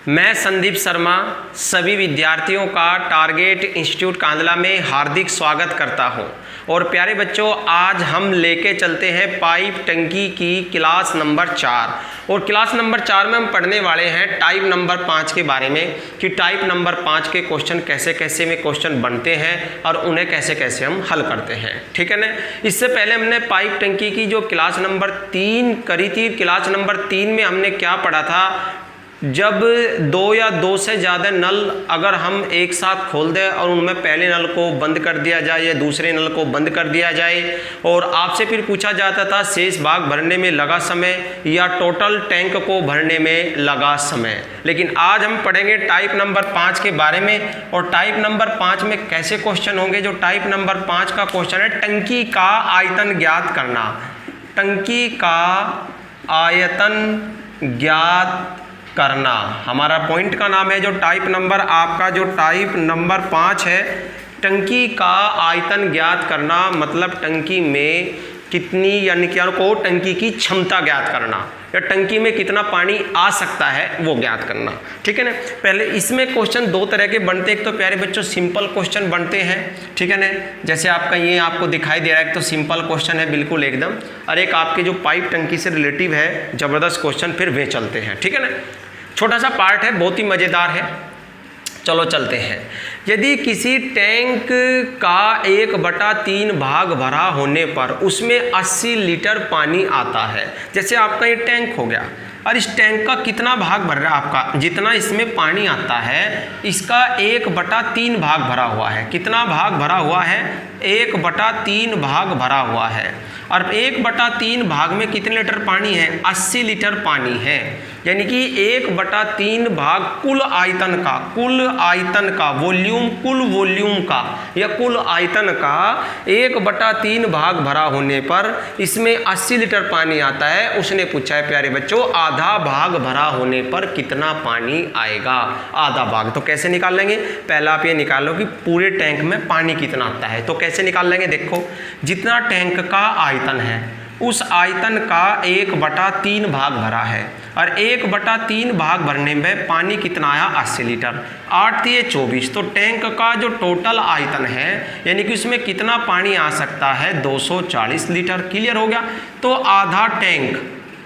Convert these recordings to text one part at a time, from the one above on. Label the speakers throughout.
Speaker 1: मैं संदीप शर्मा सभी विद्यार्थियों का टारगेट इंस्टीट्यूट कांदला में हार्दिक स्वागत करता हूं। और प्यारे बच्चों, आज हम लेके चलते हैं पाइप टंकी की क्लास नंबर 4। और क्लास नंबर 4 में हम पढ़ने वाले हैं टाइप नंबर 5 के बारे में कि टाइप नंबर 5 के क्वेश्चन कैसे कैसे में क्वेश्चन बनते हैं और उन्हें कैसे कैसे हम हल करते हैं। ठीक है ना। इससे पहले हमने पाइप टंकी की जो क्लास नंबर 3 करी थी, क्लास नंबर 3 में हमने क्या पढ़ा था, जब 2 या 2 से ज़्यादा नल अगर हम एक साथ खोल दें और उनमें पहले नल को बंद कर दिया जाए या दूसरे नल को बंद कर दिया जाए, और आपसे फिर पूछा जाता था शेष भाग भरने में लगा समय या टोटल टैंक को भरने में लगा समय। लेकिन आज हम पढ़ेंगे टाइप नंबर 5 के बारे में। और टाइप नंबर 5 में कैसे क्वेश्चन होंगे, जो टाइप नंबर 5 का क्वेश्चन है टंकी का आयतन ज्ञात करना। टंकी का आयतन ज्ञात करना हमारा पॉइंट का नाम है। जो टाइप नंबर आपका जो टाइप नंबर 5 है, टंकी का आयतन ज्ञात करना मतलब टंकी में कितनी यानी क्या को टंकी की क्षमता ज्ञात करना या टंकी में कितना पानी आ सकता है वो ज्ञात करना। ठीक है ना। पहले इसमें क्वेश्चन 2 तरह के बनते हैं। एक तो प्यारे बच्चों सिंपल क्वेश्चन बनते हैं, ठीक है ना, जैसे आपका ये आपको दिखाई दे रहा है, तो सिंपल क्वेश्चन है बिल्कुल एकदम। और एक आपके जो पाइप टंकी से रिलेटिव है जबरदस्त क्वेश्चन, फिर वे चलते हैं। ठीक है ना। छोटा सा पार्ट है, बहुत ही मज़ेदार है। चलो चलते हैं। यदि किसी टैंक का 1/3 भाग भरा होने पर उसमें 80 लीटर पानी आता है। जैसे आपका ये टैंक हो गया और इस टैंक का कितना भाग भर रहा है, आपका जितना इसमें पानी आता है इसका 1/3 भाग भरा हुआ है। कितना भाग भरा हुआ है? 1/3 भाग भरा हुआ है। और 1/3 भाग में कितने लीटर पानी है? 80 लीटर पानी है। यानी कि 1/3 भाग कुल आयतन का वॉल्यूम, कुल वॉल्यूम का या कुल आयतन का 1/3 भाग भरा होने पर इसमें 80 लीटर पानी आता है। उसने पूछा है प्यारे बच्चों आधा भाग भरा होने पर कितना पानी आएगा। आधा भाग तो कैसे निकाल लेंगे? पहला आप ये निकालो कि पूरे टैंक में पानी कितना आता है। तो कैसे निकाल लेंगे? देखो, जितना टैंक का आयतन है उस आयतन का 1/3 भाग भरा है और 1/3 भाग भरने में पानी कितना आया? 80 लीटर। 8 ये 24। तो टैंक का जो टोटल आयतन है यानी कि उसमें कितना पानी आ सकता है? 240 लीटर। क्लियर हो गया। तो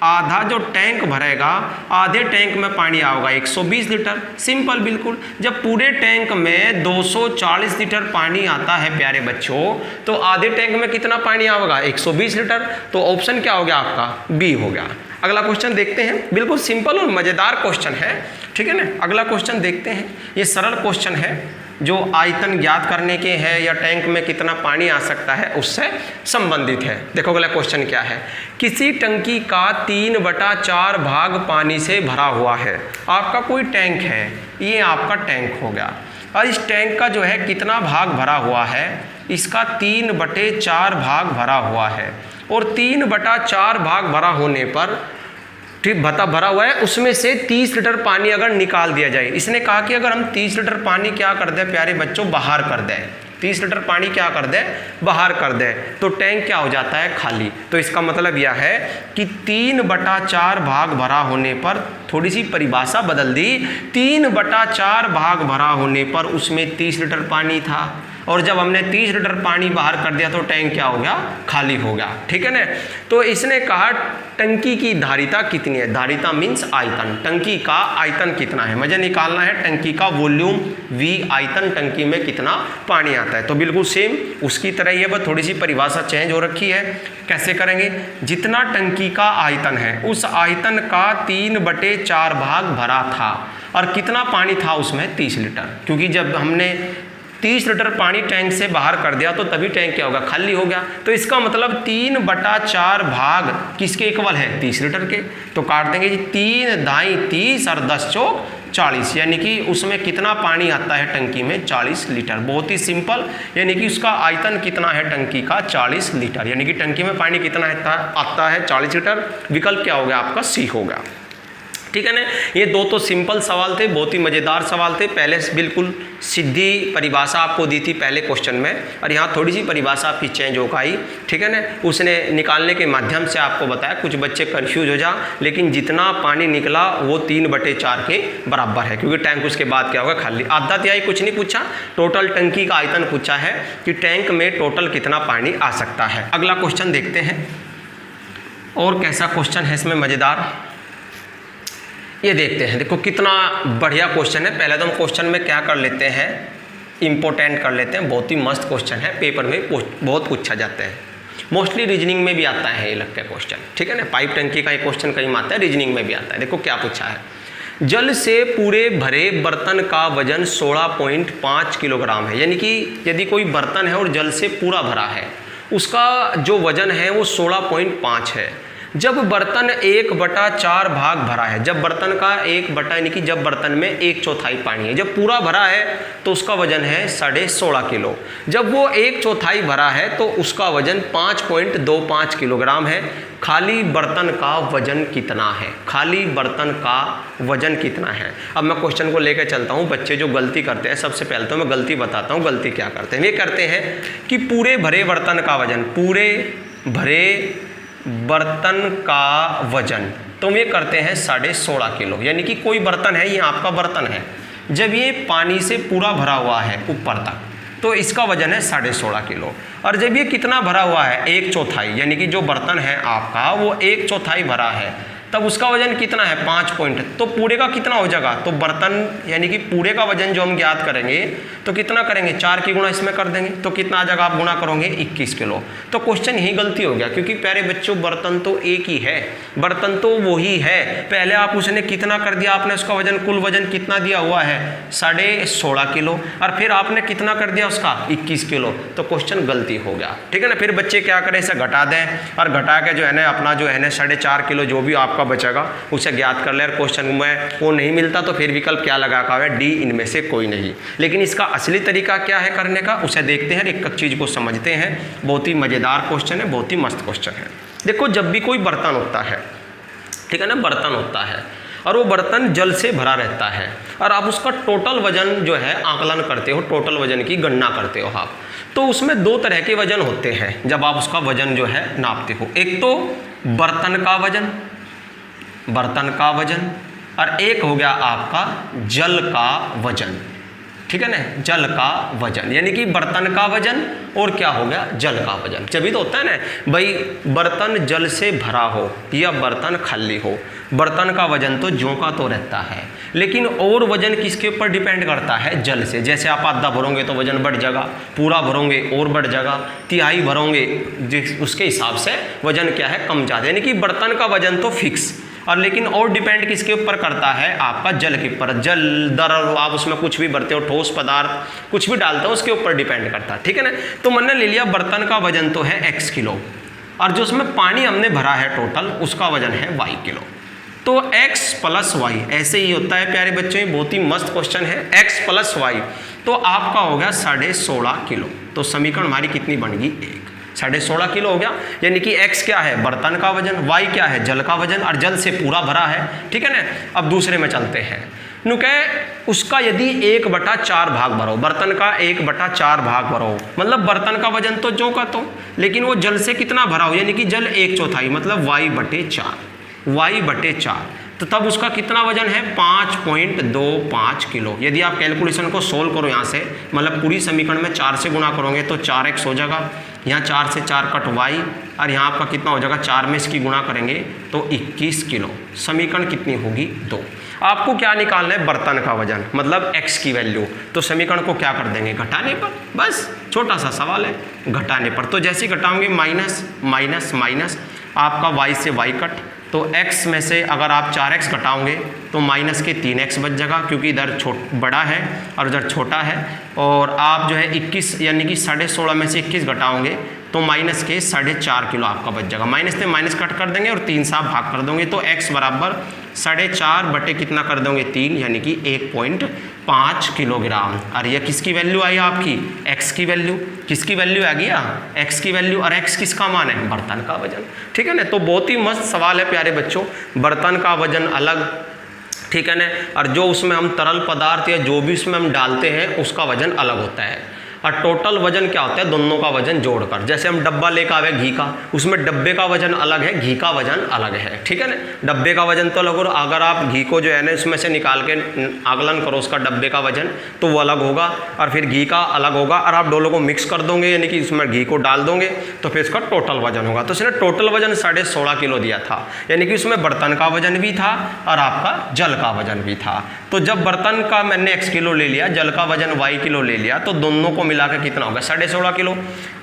Speaker 1: आधा जो टैंक भरेगा, आधे टैंक में पानी आओगा 120 लीटर। सिंपल बिल्कुल। जब पूरे टैंक में 240 लीटर पानी आता है प्यारे बच्चों, तो आधे टैंक में कितना पानी आएगा? 120 लीटर। तो ऑप्शन क्या हो गया आपका? बी हो गया। अगला क्वेश्चन देखते हैं। बिल्कुल सिंपल और मज़ेदार क्वेश्चन है, ठीक है ना। अगला क्वेश्चन देखते हैं। ये सरल क्वेश्चन है जो आयतन ज्ञात करने के हैं या टैंक में कितना पानी आ सकता है उससे संबंधित है। देखो अगला क्वेश्चन क्या है। किसी टंकी का 3/4 भाग पानी से भरा हुआ है। आपका कोई टैंक है, ये आपका टैंक हो गया और इस टैंक का जो है कितना भाग भरा हुआ है? इसका 3/4 भाग भरा हुआ है। और 3/4 भाग भरा होने पर ठीक भरा हुआ है, उसमें से 30 लीटर पानी अगर निकाल दिया जाए। इसने कहा कि अगर हम 30 लीटर पानी क्या कर दें प्यारे बच्चों? बाहर कर दें। 30 लीटर पानी क्या कर दें? बाहर कर दें, तो टैंक क्या हो जाता है? खाली। तो इसका मतलब यह है कि 3/4 भाग भरा होने पर, थोड़ी सी परिभाषा बदल दी, 3/4 भाग भरा होने पर उसमें 30 लीटर पानी था और जब हमने 30 लीटर पानी बाहर कर दिया तो टैंक क्या हो गया? खाली हो गया। ठीक है ना। तो इसने कहा टंकी की धारिता कितनी है। धारिता मीन्स आयतन। टंकी का आयतन कितना है, मुझे निकालना है टंकी का वॉल्यूम V, आयतन टंकी में कितना पानी आता है। तो बिल्कुल सेम उसकी तरह ही है, बस थोड़ी सी परिभाषा चेंज हो रखी है। कैसे करेंगे? जितना टंकी का आयतन है उस आयतन का 3/4 भाग भरा था और कितना पानी था उसमें? 30 लीटर। क्योंकि जब हमने 30 लीटर पानी टैंक से बाहर कर दिया तो तभी टैंक क्या होगा? खाली हो गया। तो इसका मतलब 3/4 भाग किसके इक्वल है? 30 लीटर के। तो काट देंगे जी, 3 दाई 30 और 10 चौक 40, यानी कि उसमें कितना पानी आता है टंकी में? 40 लीटर। बहुत ही सिंपल। यानी कि उसका आयतन कितना है टंकी का? 40 लीटर। यानी कि टंकी में पानी कितना आता है? 40 लीटर। विकल्प क्या हो गया आपका? सी होगा। ठीक है ना। ये दो तो सिंपल सवाल थे, बहुत ही मज़ेदार सवाल थे। पहले बिल्कुल सीधी परिभाषा आपको दी थी पहले क्वेश्चन में, और यहाँ थोड़ी सी परिभाषा आपकी चेंज हो गई, ठीक है ना। उसने निकालने के माध्यम से आपको बताया, कुछ बच्चे कंफ्यूज हो जा, लेकिन जितना पानी निकला वो 3/4 के बराबर है, क्योंकि टैंक उसके बाद क्या होगा, खाली। आधा तिहाई कुछ नहीं पूछा, टोटल टंकी का आयतन पूछा है कि टैंक में टोटल कितना पानी आ सकता है। अगला क्वेश्चन देखते हैं, और कैसा क्वेश्चन है इसमें मज़ेदार, ये देखते हैं। देखो कितना बढ़िया क्वेश्चन है। पहले तो हम क्वेश्चन में क्या कर लेते हैं, इम्पोर्टेंट कर लेते हैं। बहुत ही मस्त क्वेश्चन है, पेपर में बहुत पूछा जाता है, मोस्टली रीजनिंग में भी आता है ये लगता है क्वेश्चन, ठीक है ना। पाइप टंकी का एक क्वेश्चन कहीं आता है, रीजनिंग में भी आता है। देखो क्या पूछा है, जल से पूरे भरे बर्तन का वजन 16.5 किलोग्राम है। यानी कि यदि कोई बर्तन है और जल से पूरा भरा है, उसका जो वजन है वो 16.5 है। जब बर्तन 1/4 भाग भरा है, जब बर्तन का 1/, यानी कि जब बर्तन में 1/4 पानी है, जब पूरा भरा है तो उसका वजन है 16.5 किलो। जब वो 1/4 भरा है तो उसका वजन 5.25 किलोग्राम है। खाली बर्तन का वजन कितना है, खाली बर्तन का वजन कितना है। अब मैं क्वेश्चन को लेकर चलता हूँ। बच्चे जो गलती करते हैं, सबसे पहले तो मैं गलती बताता हूँ, गलती क्या करते हैं। वे करते हैं कि पूरे भरे बर्तन का वजन, पूरे भरे बर्तन का वजन, तो ये करते हैं 16.5 किलो। यानी कि कोई बर्तन है, ये आपका बर्तन है, जब ये पानी से पूरा भरा हुआ है ऊपर तक, तो इसका वजन है 16.5 किलो। और जब ये कितना भरा हुआ है, 1/4, यानी कि जो बर्तन है आपका वो 1/4 भरा है, तब उसका वजन कितना है, 5 पॉइंट। तो पूरे का कितना हो जाएगा, तो बर्तन यानी कि पूरे का वजन जो हम ज्ञात करेंगे तो कितना करेंगे, 4 की गुणा इसमें कर देंगे, तो कितना आ जाएगा, आप गुणा करोगे 21 किलो। तो क्वेश्चन यही गलती हो गया, क्योंकि प्यारे बच्चों बर्तन तो एक ही है, बर्तन तो वही है। पहले आप उसने कितना कर दिया, आपने उसका वजन, कुल वजन कितना दिया हुआ है, 16.5 किलो, और फिर आपने कितना कर दिया उसका, 21 किलो। तो क्वेश्चन गलती हो गया, ठीक है ना। फिर बच्चे क्या करें, इसे घटा दें, और घटा के जो है ना अपना जो है ना 4.5 किलो जो भी आपका बचेगा उसे ज्ञात कर ले। क्वेश्चन में वो नहीं मिलता तो फिर विकल्प क्या लगा हुआ है, डी, इनमें से कोई नहीं। लेकिन इसका असली तरीका क्या है करने का, उसे देखते हैं, एक चीज को समझते हैं। बहुत ही मजेदार क्वेश्चन है, बहुत ही मस्त क्वेश्चन है। देखो जब भी कोई बर्तन होता है, ठीक है ना, बर्तन होता है और वो बर्तन जल से भरा रहता है, और आप उसका टोटल वजन जो है आकलन करते हो, टोटल वजन की गणना करते हो आप, तो उसमें 2 तरह के वजन होते हैं जब आप उसका वजन जो है नापते हो। एक तो बर्तन का वजन, बर्तन का वजन, और एक हो गया आपका जल का वजन, ठीक है ना, जल का वजन। यानी कि बर्तन का वजन और क्या हो गया, जल का वजन। जब भी तो होता है ना भाई, बर्तन जल से भरा हो या बर्तन खाली हो, बर्तन का वजन तो ज्यों का तो रहता है, लेकिन और वजन किसके ऊपर डिपेंड करता है, जल से। जैसे आप आधा भरोगे तो वजन बढ़ जाएगा, पूरा भरोगे और बढ़ जाएगा, तिहाई भरोगे उसके हिसाब से वजन क्या है, कम ज़्यादा। यानी कि बर्तन का वजन तो फिक्स, और लेकिन और डिपेंड किसके ऊपर करता है, आपका जल के ऊपर। जल दर आप उसमें कुछ भी भरते हो, ठोस पदार्थ कुछ भी डालते हो, उसके ऊपर डिपेंड करता है, ठीक है ना। तो मैंने ले लिया बर्तन का वजन तो है x किलो, और जो उसमें पानी हमने भरा है टोटल, उसका वजन है y किलो। तो x + y, ऐसे ही होता है प्यारे बच्चों, ये बहुत ही मस्त क्वेश्चन है। x + y तो आपका हो गया 16.5 किलो। तो समीकरण हमारी कितनी बन गई, 1, 16.5 किलो हो गया। यानी कि x क्या है, बर्तन का वजन, y क्या है, जल का वजन, और जल से पूरा भरा है, ठीक है ना। अब दूसरे में चलते हैं। नुके उसका यदि 1/4 भाग भरो, बर्तन का 1/4 भाग भरो, मतलब बर्तन का वजन तो जो का तो, लेकिन वो जल से कितना भरा हो, यानी कि जल 1/4, मतलब y/4, तो तब उसका कितना वजन है, 5.25 किलो। यदि आप कैलकुलेशन को सोल्व करो यहाँ से, मतलब पूरी समीकरण में 4 से गुणा करोगे तो 4x हो जाएगा, यहाँ 4 से 4 कट y, और यहाँ आपका कितना हो जाएगा, 4 में इसकी गुणा करेंगे तो 21 किलो। समीकरण कितनी होगी, 2। आपको क्या निकालना है, बर्तन का वजन, मतलब x की वैल्यू। तो समीकरण को क्या कर देंगे, घटाने पर, बस छोटा सा सवाल है, घटाने पर। तो जैसे ही घटाओगे माइनस माइनस माइनस, आपका y से y कट, तो x में से अगर आप 4x घटाओगे तो माइनस के 3x बच जाएगा, क्योंकि इधर बड़ा है और उधर छोटा है। और आप जो है 21 यानी कि 16.5 में से 21 घटाओगे तो माइनस के 4.5 किलो आपका बच जाएगा। माइनस से माइनस कट कर देंगे और 3 से आप भाग कर दोगे, तो x बराबर 4.5 बटे कितना कर दोगे, 3, यानी कि 1.5 किलोग्राम। और यह किसकी वैल्यू आई आपकी, x की वैल्यू। किसकी वैल्यू आ गया, x की वैल्यू। और x किसका मान है, बर्तन का वजन, ठीक है ना। तो बहुत ही मस्त सवाल है प्यारे बच्चों, बर्तन का वजन अलग, ठीक है ना। और जो उसमें हम तरल पदार्थ या जो भी उसमें हम डालते हैं उसका वजन अलग होता है। और टोटल वजन क्या होता है, दोनों का वजन जोड़कर। जैसे हम डब्बा लेकर आवे घी का, उसमें डब्बे का वजन अलग है, घी का वजन अलग है, ठीक है ना। डब्बे का वजन तो अलग, और अगर आप घी को जो है ना इसमें से निकाल के आकलन करो उसका डब्बे का वजन, तो वो अलग होगा, और फिर घी का अलग होगा। और आप दोनों को मिक्स कर दोगे, यानी कि इसमें घी को डाल दोगे, तो फिर इसका टोटल वजन होगा। तो इसने टोटल वजन 16.5 किलो दिया था, यानी कि उसमें बर्तन का वजन भी था और आपका जल का वजन भी था। तो जब बर्तन का मैंने x किलो ले लिया, जल का वजन y किलो ले लिया, तो दोनों को मिलाकर कितना होगा 16.5 किलो।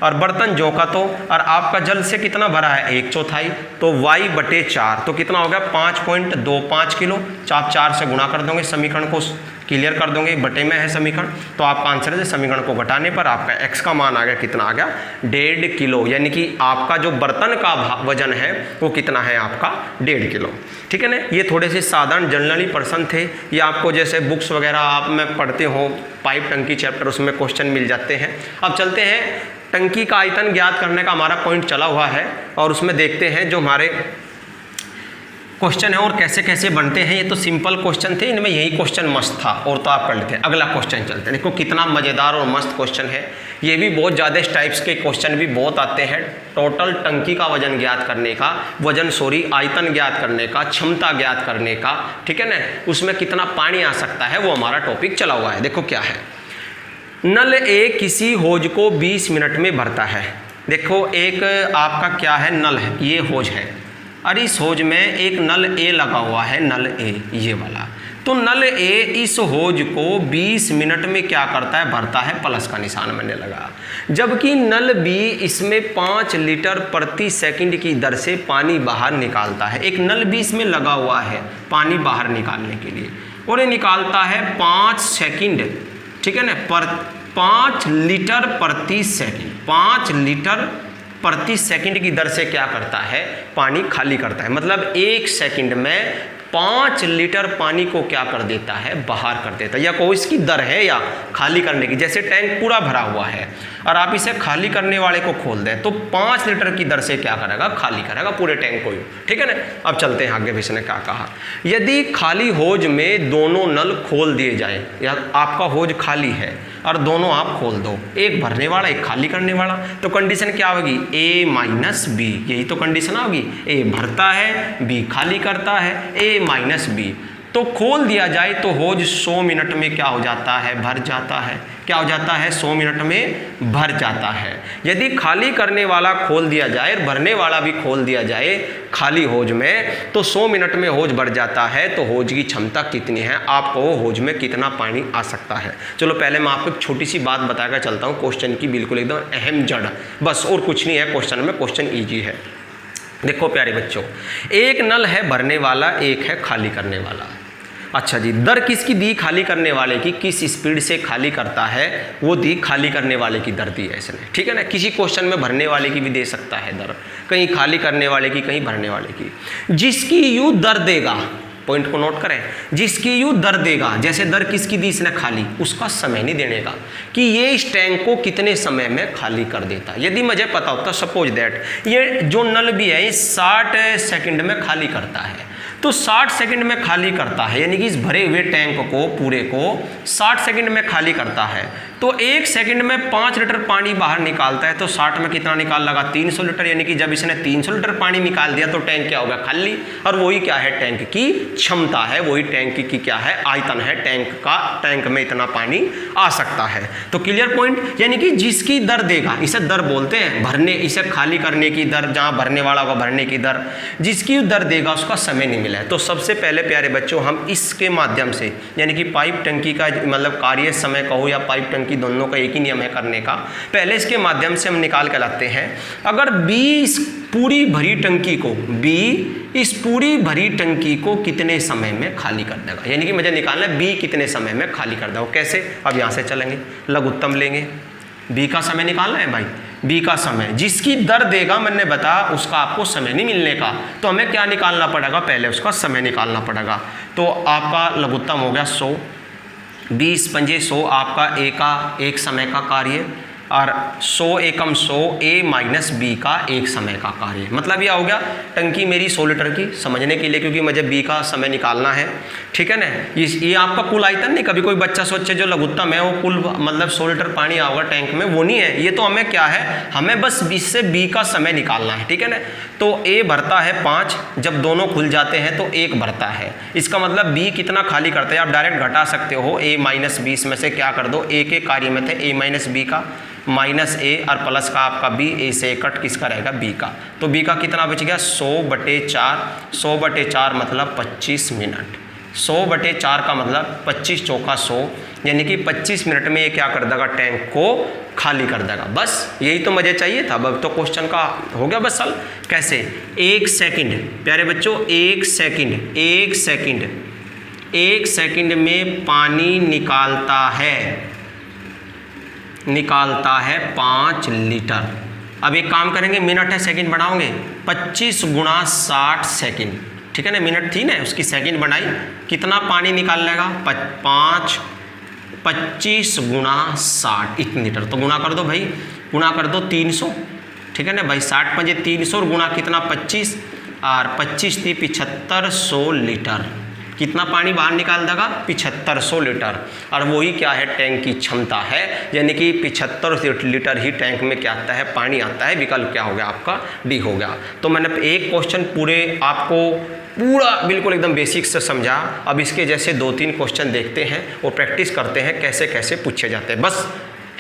Speaker 1: और बर्तन जो का तो, और आपका जल से कितना भरा है 1/4, तो y/4, तो कितना हो गया 5.25 किलो। आप 4 से गुणा कर दोगे, समीकरण को क्लियर कर दोगे, बटे में है समीकरण, तो आपका आंसर है समीकरण को घटाने पर आपका x का मान आ गया, कितना आ गया 1.5 किलो। यानी कि आपका जो बर्तन का वजन है वो कितना है आपका 1.5 किलो, ठीक है ना। ये थोड़े से साधारण जनरली प्रश्न थे, ये आपको जैसे बुक्स वगैरह आप में पढ़ते हो, पाइप टंकी चैप्टर, उसमें क्वेश्चन मिल जाते हैं। अब चलते हैं, टंकी का आयतन ज्ञात करने का हमारा पॉइंट चला हुआ है, और उसमें देखते हैं जो हमारे क्वेश्चन है और कैसे कैसे बनते हैं। ये तो सिंपल क्वेश्चन थे, इनमें यही क्वेश्चन मस्त था, और तो आप कर लेते हैं। अगला क्वेश्चन चलते हैं, देखो कितना मज़ेदार और मस्त क्वेश्चन है। ये भी बहुत ज़्यादा इस टाइप्स के क्वेश्चन भी बहुत आते हैं। टोटल टंकी का वजन ज्ञात करने का, आयतन ज्ञात करने का, क्षमता ज्ञात करने का, ठीक है ना, उसमें कितना पानी आ सकता है, वो हमारा टॉपिक चला हुआ है। देखो क्या है, नल ए किसी होज को 20 मिनट में भरता है। देखो एक आपका क्या है, नल है, ये होज है, और इस होज में एक नल ए लगा हुआ है, नल ए ये वाला। तो नल ए इस होज को 20 मिनट में क्या करता है, भरता है, प्लस का निशान मैंने लगा। जबकि नल बी इसमें 5 लीटर प्रति सेकंड की दर से पानी बाहर निकालता है। एक नल बी इसमें लगा हुआ है पानी बाहर निकालने के लिए, और ये निकालता है 5 सेकंड, ठीक है ना, पर 5 लीटर प्रति सेकंड, 5 लीटर प्रति सेकंड की दर से क्या करता है, पानी खाली करता है। मतलब 1 सेकंड में 5 लीटर पानी को क्या कर देता है, बाहर कर देता है। या कोई इसकी दर है या खाली करने की, जैसे टैंक पूरा भरा हुआ है और आप इसे खाली करने वाले को खोल दें, तो 5 लीटर की दर से क्या करेगा, खाली करेगा पूरे टैंक को, ठीक है ना। अब चलते हैं आगे, भी इसने क्या कहा, यदि खाली होज में दोनों नल खोल दिए जाए, या आपका होज खाली है और दोनों आप खोल दो, एक भरने वाला एक खाली करने वाला, तो कंडीशन क्या होगी, a माइनस बी, यही तो कंडीशन होगी। a भरता है, b खाली करता है, a माइनस बी। तो खोल दिया जाए तो होज 100 मिनट में क्या हो जाता है, भर जाता है। क्या हो जाता है, 100 मिनट में भर जाता है। यदि खाली करने वाला खोल दिया जाए और भरने वाला भी खोल दिया जाए खाली होज में, तो 100 मिनट में होज भर जाता है। तो होज की क्षमता कितनी है, आपको होज में कितना पानी आ सकता है। चलो पहले मैं आपको एक छोटी सी बात बताकर चलता हूँ क्वेश्चन की, बिल्कुल एकदम अहम जड़, बस और कुछ नहीं है क्वेश्चन में, क्वेश्चन ईजी है। देखो प्यारे बच्चों, एक नल है भरने वाला, एक है खाली करने वाला। अच्छा जी, दर किसकी दी, खाली करने वाले की, किस स्पीड से खाली करता है वो दी, खाली करने वाले की दर दी है इसने, ठीक है ना। किसी क्वेश्चन में भरने वाले की भी दे सकता है दर, कहीं खाली करने वाले की, कहीं भरने वाले की। जिसकी यू दर देगा, पॉइंट को नोट करें, जिसकी यू दर देगा, जैसे दर किसकी दी इसने, खाली, उसका समय नहीं देने का कि ये इस टैंक को कितने समय में खाली कर देता है। यदि मुझे पता होता, सपोज दैट ये जो नल भी है 60 सेकंड में खाली करता है, तो 60 सेकंड में खाली करता है, यानी कि इस भरे हुए टैंक को पूरे को 60 सेकंड में खाली करता है। तो 1 सेकंड में 5 लीटर पानी बाहर निकालता है, तो 60 में कितना निकाल लगा, 300 लीटर। यानी कि जब इसने 300 लीटर पानी निकाल दिया तो टैंक क्या होगा, खाली। और वही क्या है, टैंक की क्षमता है, वही टैंक की क्या है, आयतन है टैंक का, टैंक में इतना पानी आ सकता है। तो क्लियर पॉइंट, यानी कि जिसकी दर देगा, इसे दर बोलते हैं, भरने, इसे खाली करने की दर, जहां भरने वाला होगा भरने की दर, जिसकी दर देगा उसका समय नहीं मिला है। तो सबसे पहले प्यारे बच्चों हम इसके माध्यम से, यानी कि पाइप टंकी का मतलब कार्य समय कहो या पाइप टंकी, दोनों का एक ही नियम है करने का, पहले इसके माध्यम से हम निकाल के लाते हैं। अगर बी इस पूरी भरी टंकी को, बी इस पूरी भरी टंकी को कितने समय में खाली कर देगा, यानी कि मुझे निकालना है बी कितने समय में खाली कर देगा। कैसे, अब यहाँ से चलेंगे, लघुत्तम लेंगे, बी का समय निकालना है भाई, बी का समय, जिसकी दर देगा मैंने बताया उसका आपको समय नहीं मिलने का, तो हमें क्या निकालना पड़ेगा, पहले उसका समय निकालना पड़ेगा। तो आपका लघुत्तम हो गया 100, 20 पंजे 100 आपका एक समय का कार्य, और 100 एकम 100 A माइनस B का एक समय का कार्य। मतलब यह हो गया टंकी मेरी 100 लीटर की, समझने के लिए, क्योंकि मुझे B का समय निकालना है, ठीक है ना। ये आपका कुल आयतन नहीं, कभी कोई बच्चा सोचे जो लघुत्तम है वो कुल मतलब 100 लीटर पानी आएगा टैंक में, वो नहीं है। ये तो हमें क्या है, हमें बस इससे B का समय निकालना है, ठीक है ना। तो A भरता है 5, जब दोनों खुल जाते हैं तो 1 भरता है। इसका मतलब B कितना खाली करते हैं, आप डायरेक्ट घटा सकते हो। A माइनस 20 में से क्या कर दो, A के कार्य में थे A माइनस B का, माइनस A और प्लस का आपका B, A से कट किसका रहेगा, B का। तो B का कितना बच गया, 100/4। 100/4 मतलब 25 मिनट। 100/4 का मतलब 25 चौका 100, यानी कि 25 मिनट में ये क्या कर देगा, टैंक को खाली कर देगा। बस यही तो मुझे चाहिए था। अब तो क्वेश्चन का हो गया बस हल। कैसे, 1 सेकंड, प्यारे बच्चों 1 सेकंड, 1 सेकंड में पानी निकालता है 5 लीटर। अब एक काम करेंगे, मिनट है सेकंड बढ़ाओगे, 25 × 60 सेकंड, ठीक है ना। मिनट थी ना, उसकी सेकंड बढ़ाई, कितना पानी निकाल लेगा, 25 × 60 इतने लीटर। तो गुणा कर दो भाई, गुणा कर दो 300, ठीक है ना भाई। 60 पंजे 300 और गुणा कितना 25, और 25 थी 7500 लीटर। कितना पानी बाहर निकाल देगा, 7500 लीटर। और वही क्या है, टैंक की क्षमता है, यानी कि 75 लीटर ही टैंक में क्या आता है, पानी आता है। विकल्प क्या हो गया आपका, डी हो गया। तो मैंने एक क्वेश्चन पूरे आपको पूरा बिल्कुल एकदम बेसिक से समझा। अब इसके जैसे 2-3 क्वेश्चन देखते हैं और प्रैक्टिस करते हैं कैसे कैसे पूछे जाते हैं। बस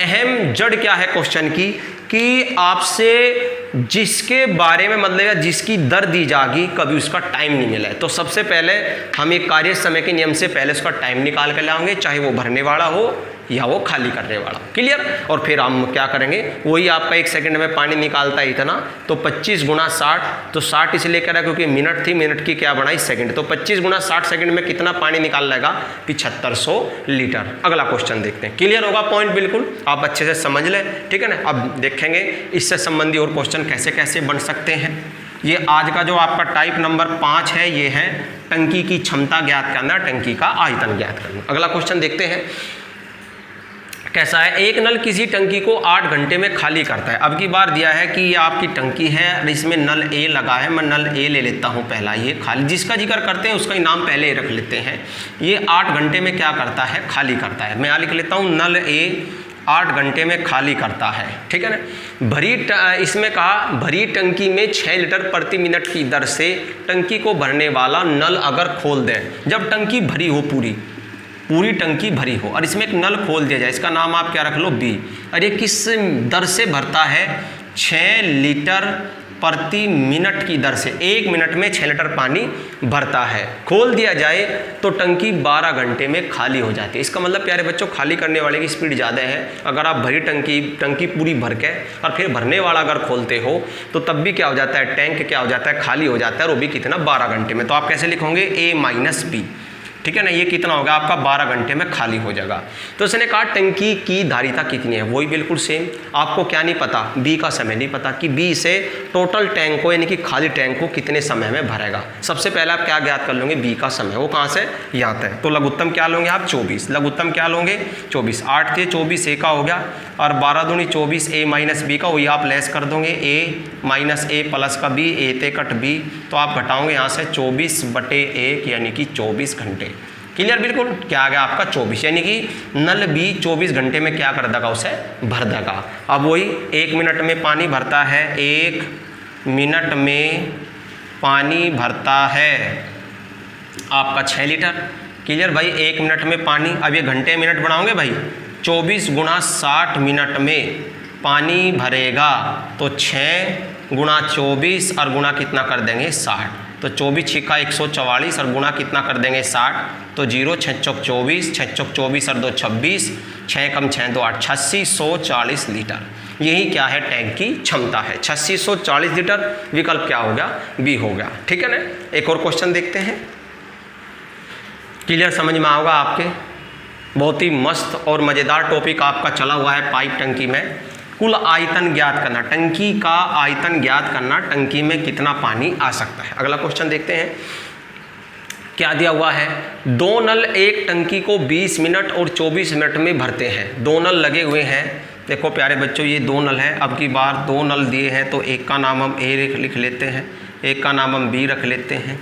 Speaker 1: अहम जड़ क्या है क्वेश्चन की, कि आपसे जिसके बारे में मतलब जिसकी दर दी जाएगी कभी उसका टाइम नहीं मिला है। तो सबसे पहले हम एक कार्य समय के नियम से पहले उसका टाइम निकाल कर लाएंगे, चाहे वो भरने वाला हो या वो खाली करने वाला, क्लियर। और फिर हम क्या करेंगे, वही आपका 1 सेकंड में पानी निकालता है इतना, तो 25 × 60, तो 60 इसलिए करा क्योंकि मिनट थी, मिनट की क्या बनाई सेकंड, तो 25 × 60 सेकंड में कितना पानी निकाल लेगा, 7500 लीटर। अगला क्वेश्चन देखते हैं, क्लियर होगा पॉइंट, बिल्कुल आप अच्छे से समझ लें, ठीक है ना। अब देखेंगे इससे संबंधी और क्वेश्चन कैसे कैसे बन सकते हैं। ये आज का जो आपका टाइप नंबर 5 है, ये है टंकी की क्षमता ज्ञात करना, टंकी का आयतन ज्ञात करना। अगला क्वेश्चन देखते हैं कैसा है। एक नल किसी टंकी को 8 घंटे में खाली करता है। अब की बार दिया है कि ये आपकी टंकी है, इसमें नल ए लगा है, मैं नल ए ले लेता हूँ पहला, ये खाली, जिसका जिक्र करते हैं उसका ही नाम पहले ही रख लेते हैं। ये 8 घंटे में क्या करता है, खाली करता है। मैं यहाँ लिख लेता हूँ नल ए 8 घंटे में खाली करता है, ठीक है ना। इसमें कहा भरी टंकी में 6 लीटर प्रति मिनट की दर से टंकी को भरने वाला नल अगर खोल दें, जब टंकी भरी हो, पूरी टंकी भरी हो, और इसमें एक नल खोल दिया जाए, इसका नाम आप क्या रख लो, बी। और ये किस दर से भरता है, 6 लीटर प्रति मिनट की दर से 1 मिनट में 6 लीटर पानी भरता है। खोल दिया जाए तो टंकी 12 घंटे में खाली हो जाती है। इसका मतलब प्यारे बच्चों खाली करने वाले की स्पीड ज़्यादा है। अगर आप भरी टंकी पूरी भर के और फिर भरने वाला अगर खोलते हो तो तब भी क्या हो जाता है, टैंक क्या हो जाता है, खाली हो जाता है, और वो भी कितना, 12 घंटे में। तो आप कैसे लिखोगे, A माइनस बी, ठीक है ना। ये कितना होगा आपका, 12 घंटे में खाली हो जाएगा। तो उसने कहा टंकी की धारिता कितनी है, वही बिल्कुल सेम। आपको क्या नहीं पता, बी का समय नहीं पता कि बी से टोटल टैंक को यानी कि खाली टैंक को कितने समय में भरेगा। सबसे पहले आप क्या ज्ञात कर लोगे, बी का समय, वो कहाँ से यहाँ है। तो लघुत्तम क्या लोगे आप, 24। लघुत्तम क्या लोगे, 24। 8 थे 24, ए का हो गया, और 12 दूनी 24, ए माइनस बी का, वही आप लेस कर दोगे, ए माइनस ए प्लस का बी, ए ते कट बी, तो आप घटाओगे यहाँ से 24/1 यानी कि 24 घंटे। क्लियर, बिल्कुल। क्या आ गया आपका 24, यानी कि नल बी 24 घंटे में क्या कर देगा, उसे भर देगा। अब वही 1 मिनट में पानी भरता है, 1 मिनट में पानी भरता है आपका 6 लीटर। क्लियर भाई, 1 मिनट में पानी, अब ये घंटे मिनट बनाओगे भाई, 24 × 60 मिनट में पानी भरेगा, तो 6 × 24 और गुणा कितना कर देंगे, 60। तो 24 छिक्का 144 और गुणा कितना कर देंगे, 60। तो 0 6 चौक 24, 6 चौक 24 और 2 26, 6 कम 6 2 8, 8640 लीटर। यही क्या है, टैंक की क्षमता है, 8640 लीटर। विकल्प क्या हो गया, बी हो गया, ठीक है ना। एक और क्वेश्चन देखते हैं, क्लियर समझ में आओगा आपके। बहुत ही मस्त और मज़ेदार टॉपिक आपका चला हुआ है पाइप टंकी में। कुल आयतन ज्ञात करना, टंकी का आयतन ज्ञात करना, टंकी में कितना पानी आ सकता है। अगला क्वेश्चन देखते हैं, क्या दिया हुआ है। 2 नल एक टंकी को 20 मिनट और 24 मिनट में भरते हैं। 2 नल लगे हुए हैं, देखो प्यारे बच्चों, ये 2 नल हैं। अब की बार 2 नल दिए हैं तो एक का नाम हम ए लिख लेते हैं, एक का नाम हम बी रख लेते हैं।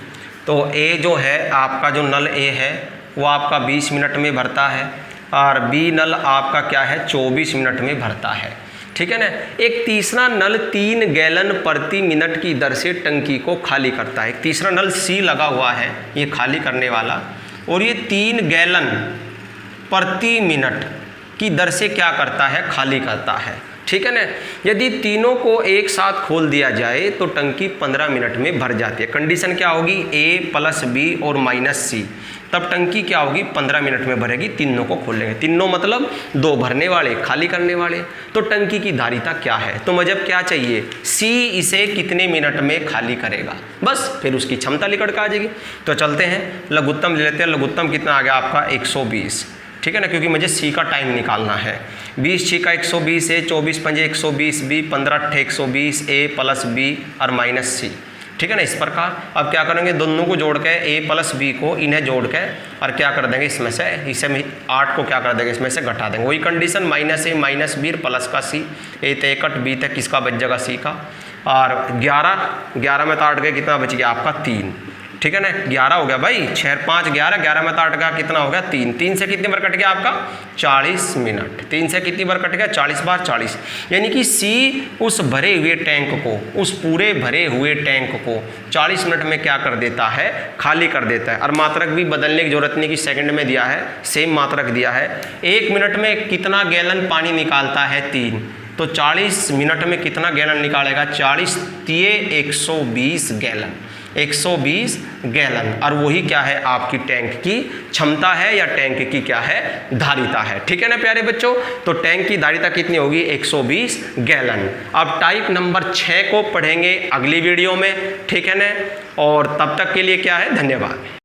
Speaker 1: तो ए जो है आपका, जो नल ए है वो आपका 20 मिनट में भरता है और बी नल आपका क्या है 24 मिनट में भरता है। ठीक है ना। एक तीसरा नल 3 गैलन प्रति मिनट की दर से टंकी को खाली करता है। एक तीसरा नल सी लगा हुआ है, ये खाली करने वाला, और ये 3 गैलन प्रति मिनट की दर से क्या करता है, खाली करता है। ठीक है ना। यदि तीनों को एक साथ खोल दिया जाए तो टंकी 15 मिनट में भर जाती है। कंडीशन क्या होगी, ए प्लस बी और माइनस सी, तब टंकी क्या होगी 15 मिनट में भरेगी। तीनों को खोल लेंगे, तीनों मतलब 2 भरने वाले, खाली करने वाले। तो टंकी की धारिता क्या है, तो मुझे क्या चाहिए, सी इसे कितने मिनट में खाली करेगा, बस फिर उसकी क्षमता निकल कर आ जाएगी। तो चलते हैं लघुत्तम ले लेते हैं। लघुत्तम कितना आ गया आपका 120। ठीक है ना, क्योंकि मुझे सी का टाइम निकालना है। 20 सी का 120 है, 24 पंजे 120 बी, 15 अट्ठे 120 ए प्लस बी और माइनस सी। ठीक है ना। इस प्रकार अब क्या करेंगे, दोनों को जोड़ के ए प्लस बी को इन्हें जोड़ के और क्या कर देंगे, इसमें से इसे 8 को क्या कर देंगे, इसमें से घटा देंगे। वही कंडीशन माइनस ए माइनस बी प्लस का सी, ए तो 1 बी तक किसका बच जाएगा, सी का। और 11 में तो 8 गए, कितना बच गया आपका 3। ठीक है ना, 11 हो गया भाई, 6 5 11, 11 में तो 8 गया, कितना हो गया 3। 3 से कितनी बार कट गया आपका 40 मिनट। 3 से कितनी बार कट गया 40 बार 40, यानी कि सी उस भरे हुए टैंक को, उस पूरे भरे हुए टैंक को 40 मिनट में क्या कर देता है, खाली कर देता है। और मात्रक भी बदलने की जरूरत नहीं कि सेकंड में दिया है, सेम मात्रक दिया है। 1 मिनट में कितना गैलन पानी निकालता है 3, तो 40 मिनट में कितना गैलन निकालेगा, 40 तिये 120 गैलन, 120 गैलन। और वही क्या है आपकी टैंक की क्षमता है या टैंक की क्या है, धारिता है। ठीक है ना प्यारे बच्चों, तो टैंक की धारिता कितनी होगी 120 गैलन। अब टाइप नंबर 6 को पढ़ेंगे अगली वीडियो में। ठीक है ना, और तब तक के लिए क्या है, धन्यवाद।